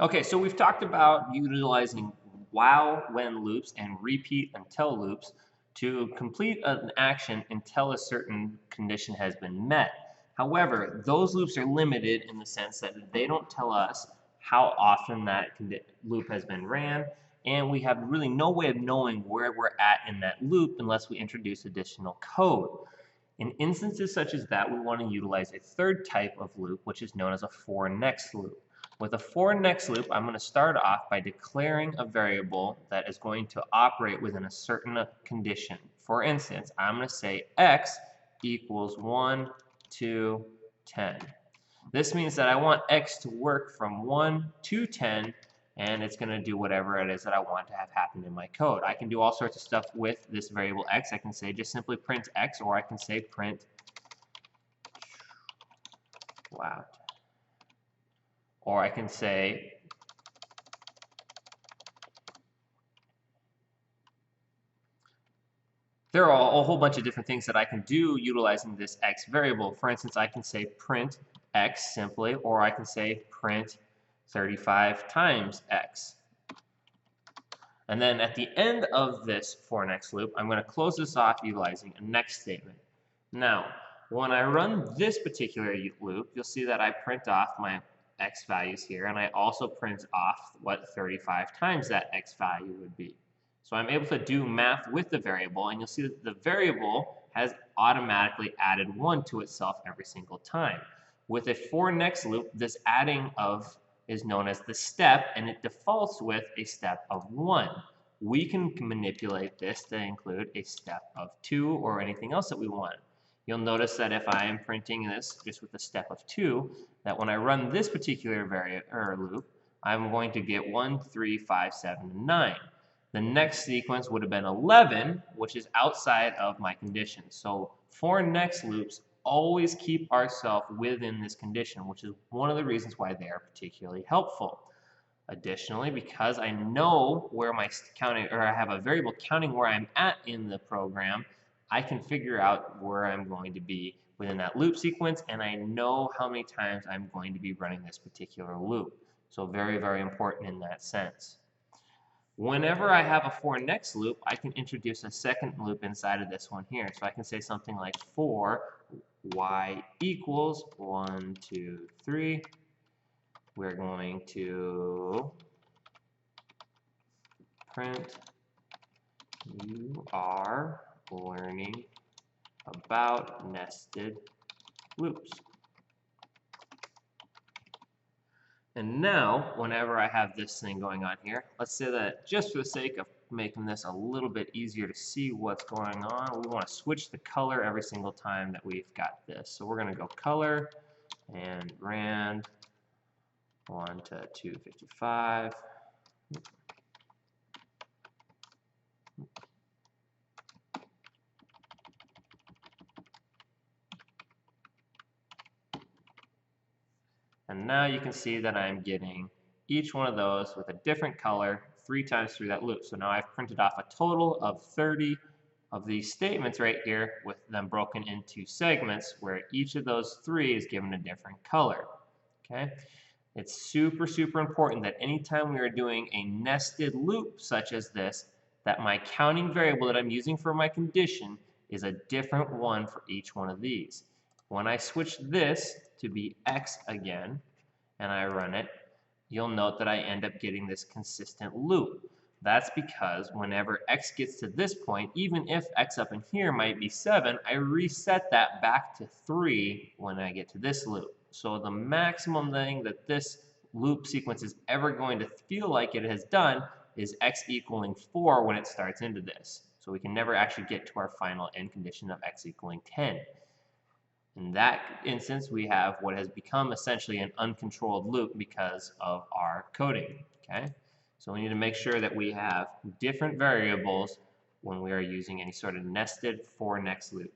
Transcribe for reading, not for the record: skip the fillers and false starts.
Okay, so we've talked about utilizing while when loops and repeat until loops to complete an action until a certain condition has been met. However, those loops are limited in the sense that they don't tell us how often that loop has been ran, and we have really no way of knowing where we're at in that loop unless we introduce additional code. In instances such as that, we want to utilize a third type of loop, which is known as a for next loop. With a for next loop, I'm going to start off by declaring a variable that is going to operate within a certain condition. For instance, I'm going to say x equals 1, 2, 10. This means that I want x to work from 1 to 10, and it's going to do whatever it is that I want to have happen in my code. I can do all sorts of stuff with this variable x. I can say just simply print x, or I can say print, wow, or I can say there are a whole bunch of different things that I can do utilizing this x variable. For instance, I can say print x simply, or I can say print 35 times x. And then at the end of this for next loop, I'm going to close this off utilizing a next statement. Now, when I run this particular loop, you'll see that I print off my x values here, and I also print off what 35 times that x value would be. So I'm able to do math with the variable, and you'll see that the variable has automatically added 1 to itself every single time. With a for next loop, this adding of is known as the step, and it defaults with a step of 1. We can manipulate this to include a step of 2 or anything else that we want. You'll notice that if I am printing this just with a step of 2, that when I run this particular loop, I'm going to get 1, 3, 5, 7, and 9. The next sequence would have been 11, which is outside of my condition. So for next loops, always keep ourselves within this condition, which is one of the reasons why they are particularly helpful. Additionally, because I know where my counting, or I have a variable counting where I'm at in the program, I can figure out where I'm going to be within that loop sequence, and I know how many times I'm going to be running this particular loop. So very, very important in that sense. Whenever I have a for next loop, I can introduce a second loop inside of this one here. So I can say something like for y equals 1, 2, 3. We're going to print you are learning about nested loops. And now, whenever I have this thing going on here, let's say that just for the sake of making this a little bit easier to see what's going on, we want to switch the color every single time that we've got this. So we're going to go color and rand 1 to 255. And now you can see that I'm getting each one of those with a different color 3 times through that loop. So now I've printed off a total of 30 of these statements right here with them broken into segments where each of those 3 is given a different color. Okay? It's super, super important that anytime we are doing a nested loop such as this, that my counting variable that I'm using for my condition is a different one for each one of these. When I switch this to be x again, and I run it, you'll note that I end up getting this consistent loop. That's because whenever x gets to this point, even if x up in here might be 7, I reset that back to 3 when I get to this loop. So the maximum thing that this loop sequence is ever going to feel like it has done is x equaling 4 when it starts into this. So we can never actually get to our final end condition of x equaling 10. In that instance, we have what has become essentially an uncontrolled loop because of our coding. Okay? So we need to make sure that we have different variables when we are using any sort of nested for next loop.